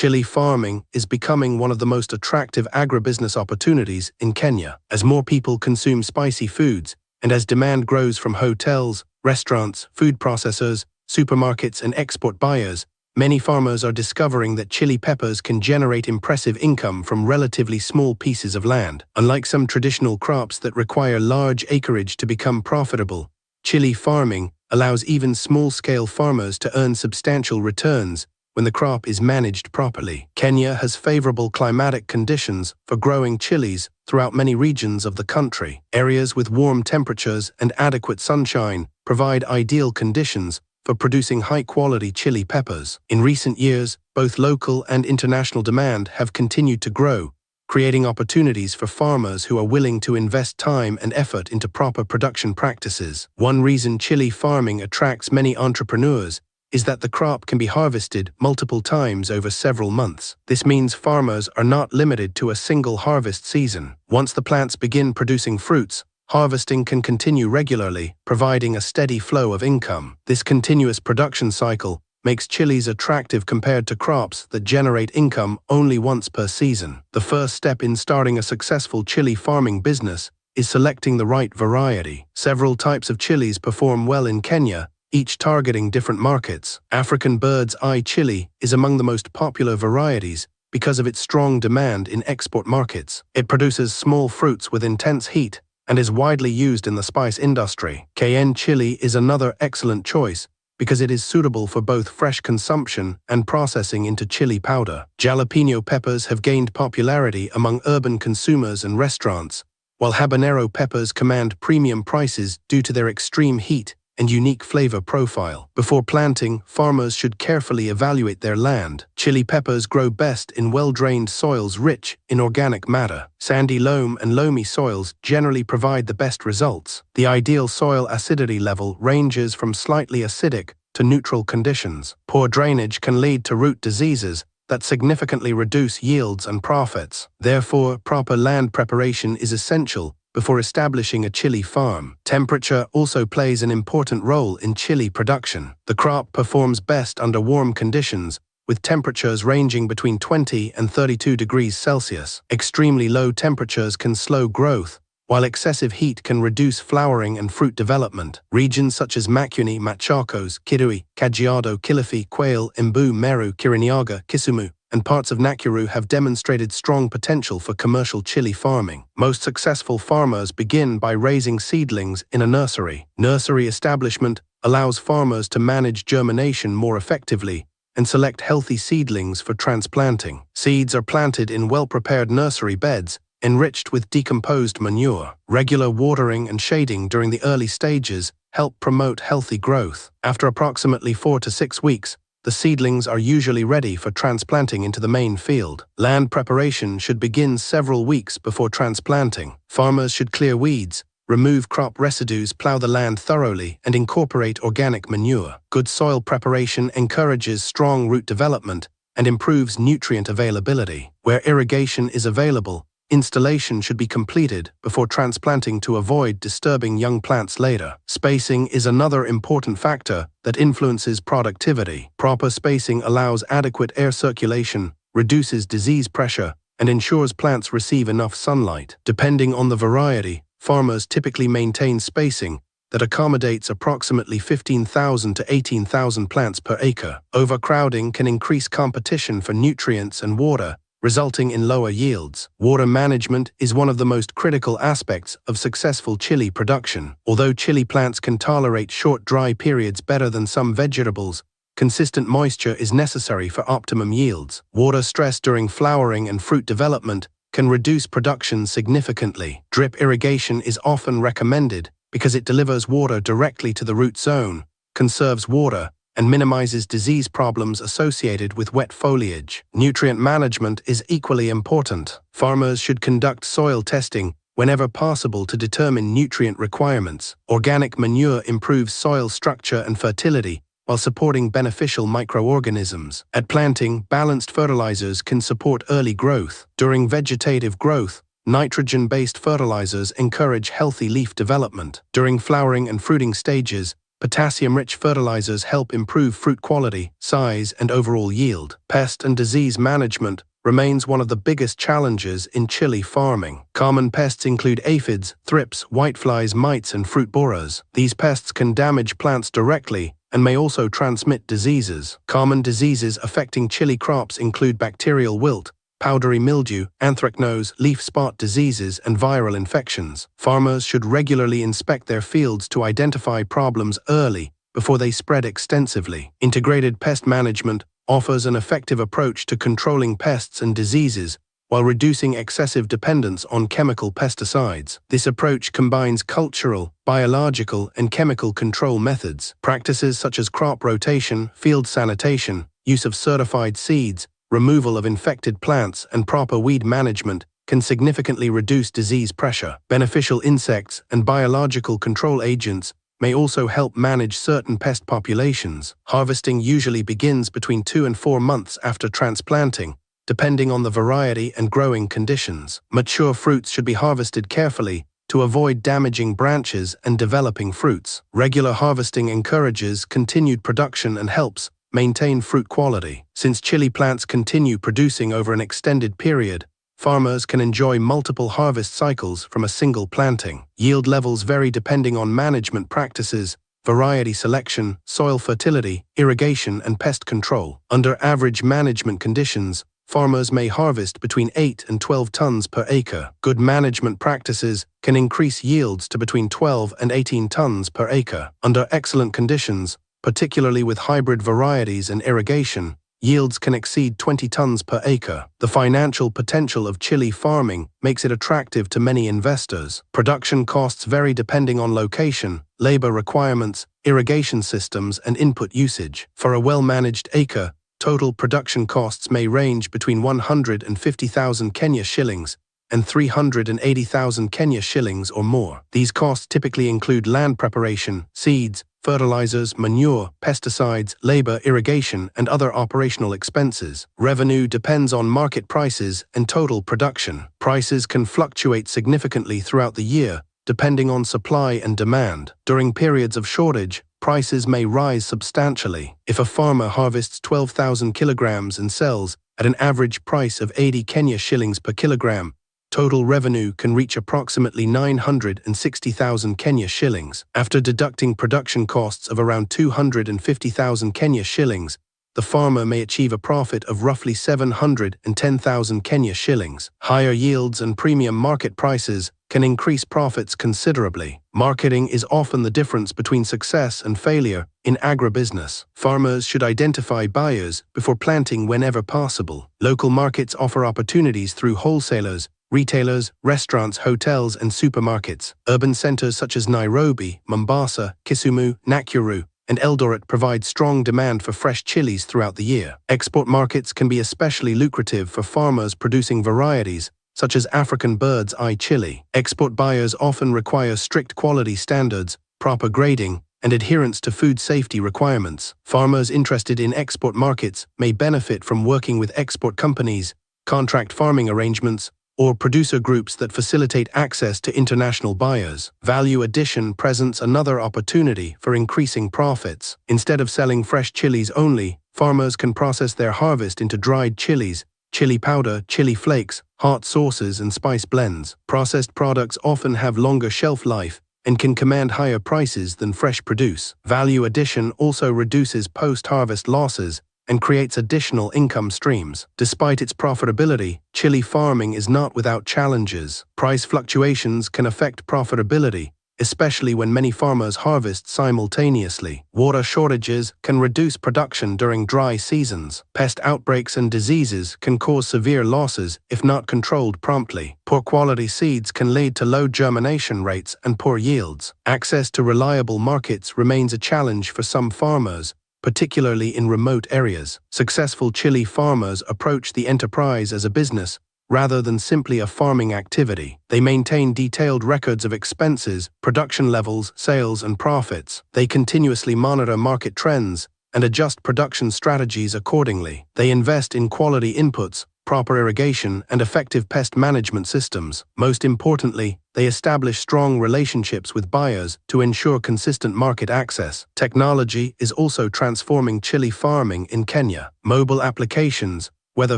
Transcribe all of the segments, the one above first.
Chili farming is becoming one of the most attractive agribusiness opportunities in Kenya. As more people consume spicy foods, and as demand grows from hotels, restaurants, food processors, supermarkets, and export buyers, many farmers are discovering that chili peppers can generate impressive income from relatively small pieces of land. Unlike some traditional crops that require large acreage to become profitable, chili farming allows even small-scale farmers to earn substantial returns when the crop is managed properly. Kenya has favorable climatic conditions for growing chilies throughout many regions of the country. Areas with warm temperatures and adequate sunshine provide ideal conditions for producing high-quality chili peppers. In recent years, both local and international demand have continued to grow, creating opportunities for farmers who are willing to invest time and effort into proper production practices. One reason chili farming attracts many entrepreneurs is that the crop can be harvested multiple times over several months. This means farmers are not limited to a single harvest season. Once the plants begin producing fruits, harvesting can continue regularly, providing a steady flow of income. This continuous production cycle makes chilies attractive compared to crops that generate income only once per season. The first step in starting a successful chili farming business is selecting the right variety. Several types of chilies perform well in Kenya, each targeting different markets. African bird's eye chili is among the most popular varieties because of its strong demand in export markets. It produces small fruits with intense heat and is widely used in the spice industry. Cayenne chili is another excellent choice because it is suitable for both fresh consumption and processing into chili powder. Jalapeno peppers have gained popularity among urban consumers and restaurants, while habanero peppers command premium prices due to their extreme heat and unique flavor profile. Before planting, farmers should carefully evaluate their land. Chili peppers grow best in well-drained soils rich in organic matter. Sandy loam and loamy soils generally provide the best results. The ideal soil acidity level ranges from slightly acidic to neutral conditions. Poor drainage can lead to root diseases that significantly reduce yields and profits. Therefore, proper land preparation is essential before establishing a chili farm. Temperature also plays an important role in chili production. The crop performs best under warm conditions, with temperatures ranging between 20 and 32 degrees Celsius. Extremely low temperatures can slow growth, while excessive heat can reduce flowering and fruit development. Regions such as Makueni, Machakos, Kitui, Kajiado, Kilifi, Kwale, Embu, Meru, Kirinyaga, Kisumu, and parts of Nakuru have demonstrated strong potential for commercial chili farming. Most successful farmers begin by raising seedlings in a nursery. Nursery establishment allows farmers to manage germination more effectively and select healthy seedlings for transplanting. Seeds are planted in well-prepared nursery beds, enriched with decomposed manure. Regular watering and shading during the early stages help promote healthy growth. After approximately 4 to 6 weeks, the seedlings are usually ready for transplanting into the main field. Land preparation should begin several weeks before transplanting. Farmers should clear weeds, remove crop residues, plow the land thoroughly, and incorporate organic manure. Good soil preparation encourages strong root development and improves nutrient availability. Where irrigation is available, installation should be completed before transplanting to avoid disturbing young plants later. Spacing is another important factor that influences productivity. Proper spacing allows adequate air circulation, reduces disease pressure, and ensures plants receive enough sunlight. Depending on the variety, farmers typically maintain spacing that accommodates approximately 15,000 to 18,000 plants per acre. Overcrowding can increase competition for nutrients and water, resulting in lower yields. Water management is one of the most critical aspects of successful chili production. Although chili plants can tolerate short dry periods better than some vegetables, consistent moisture is necessary for optimum yields. Water stress during flowering and fruit development can reduce production significantly. Drip irrigation is often recommended because it delivers water directly to the root zone, conserves water, and minimizes disease problems associated with wet foliage. Nutrient management is equally important. Farmers should conduct soil testing whenever possible to determine nutrient requirements. Organic manure improves soil structure and fertility while supporting beneficial microorganisms. At planting, balanced fertilizers can support early growth. During vegetative growth, nitrogen-based fertilizers encourage healthy leaf development. During flowering and fruiting stages, Potassium-rich fertilizers help improve fruit quality, size, and overall yield. Pest and disease management remains one of the biggest challenges in chili farming. Common pests include aphids, thrips, whiteflies, mites, and fruit borers. These pests can damage plants directly and may also transmit diseases. Common diseases affecting chili crops include bacterial wilt, powdery mildew, anthracnose, leaf spot diseases, and viral infections. Farmers should regularly inspect their fields to identify problems early before they spread extensively. Integrated pest management offers an effective approach to controlling pests and diseases while reducing excessive dependence on chemical pesticides. This approach combines cultural, biological, and chemical control methods. Practices such as crop rotation, field sanitation, use of certified seeds, removal of infected plants, and proper weed management can significantly reduce disease pressure. Beneficial insects and biological control agents may also help manage certain pest populations. Harvesting usually begins between 2 and 4 months after transplanting, depending on the variety and growing conditions. Mature fruits should be harvested carefully to avoid damaging branches and developing fruits. Regular harvesting encourages continued production and helps maintain fruit quality. Since chili plants continue producing over an extended period, farmers can enjoy multiple harvest cycles from a single planting. Yield levels vary depending on management practices, variety selection, soil fertility, irrigation, and pest control. Under average management conditions, farmers may harvest between 8 and 12 tons per acre. Good management practices can increase yields to between 12 and 18 tons per acre. Under excellent conditions, particularly with hybrid varieties and irrigation, yields can exceed 20 tons per acre. The financial potential of chili farming makes it attractive to many investors. Production costs vary depending on location, labor requirements, irrigation systems, and input usage. For a well-managed acre, total production costs may range between 150,000 Kenya shillings and 380,000 Kenya shillings or more. These costs typically include land preparation, seeds, fertilizers, manure, pesticides, labor, irrigation, and other operational expenses. Revenue depends on market prices and total production. Prices can fluctuate significantly throughout the year, depending on supply and demand. During periods of shortage, prices may rise substantially. If a farmer harvests 12,000 kilograms and sells at an average price of 80 Kenya shillings per kilogram, total revenue can reach approximately 960,000 Kenya shillings. After deducting production costs of around 250,000 Kenya shillings, the farmer may achieve a profit of roughly 710,000 Kenya shillings. Higher yields and premium market prices can increase profits considerably. Marketing is often the difference between success and failure in agribusiness. Farmers should identify buyers before planting whenever possible. Local markets offer opportunities through wholesalers, retailers, restaurants, hotels, and supermarkets. Urban centers such as Nairobi, Mombasa, Kisumu, Nakuru, and Eldoret provide strong demand for fresh chilies throughout the year. Export markets can be especially lucrative for farmers producing varieties such as African bird's eye chili. Export buyers often require strict quality standards, proper grading, and adherence to food safety requirements. Farmers interested in export markets may benefit from working with export companies, contract farming arrangements, or producer groups that facilitate access to international buyers. Value addition presents another opportunity for increasing profits. Instead of selling fresh chilies only, farmers can process their harvest into dried chilies, chili powder, chili flakes, hot sauces, and spice blends. Processed products often have longer shelf life and can command higher prices than fresh produce. Value addition also reduces post-harvest losses and creates additional income streams. Despite its profitability, chili farming is not without challenges. Price fluctuations can affect profitability, especially when many farmers harvest simultaneously. Water shortages can reduce production during dry seasons. Pest outbreaks and diseases can cause severe losses if not controlled promptly. Poor quality seeds can lead to low germination rates and poor yields. Access to reliable markets remains a challenge for some farmers, particularly in remote areas. Successful chili farmers approach the enterprise as a business rather than simply a farming activity. They maintain detailed records of expenses, production levels, sales, and profits. They continuously monitor market trends and adjust production strategies accordingly. They invest in quality inputs, proper irrigation, and effective pest management systems. Most importantly, they establish strong relationships with buyers to ensure consistent market access. Technology is also transforming chili farming in Kenya. Mobile applications, weather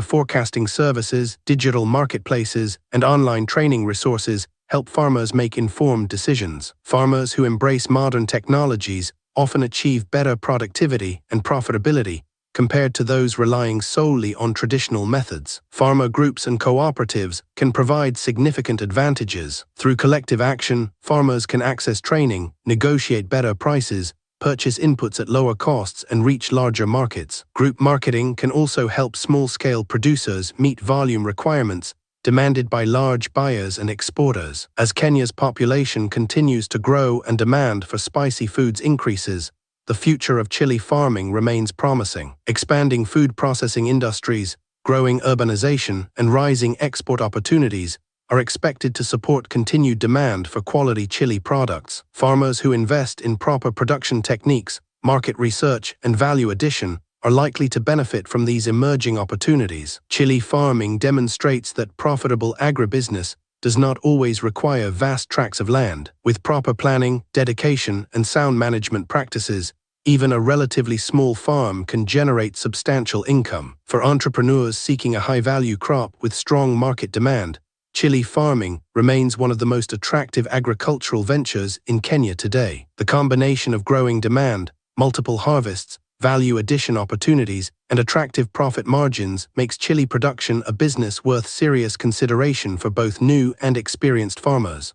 forecasting services, digital marketplaces, and online training resources help farmers make informed decisions. Farmers who embrace modern technologies often achieve better productivity and profitability compared to those relying solely on traditional methods. Farmer groups and cooperatives can provide significant advantages. Through collective action, farmers can access training, negotiate better prices, purchase inputs at lower costs, and reach larger markets. Group marketing can also help small-scale producers meet volume requirements demanded by large buyers and exporters. As Kenya's population continues to grow and demand for spicy foods increases, the future of chili farming remains promising. Expanding food processing industries, growing urbanization, and rising export opportunities are expected to support continued demand for quality chili products. Farmers who invest in proper production techniques, market research, and value addition are likely to benefit from these emerging opportunities. Chili farming demonstrates that profitable agribusiness does not always require vast tracts of land. With proper planning, dedication, and sound management practices, even a relatively small farm can generate substantial income. For entrepreneurs seeking a high-value crop with strong market demand, chili farming remains one of the most attractive agricultural ventures in Kenya today. The combination of growing demand, multiple harvests, value addition opportunities, and attractive profit margins makes chili production a business worth serious consideration for both new and experienced farmers.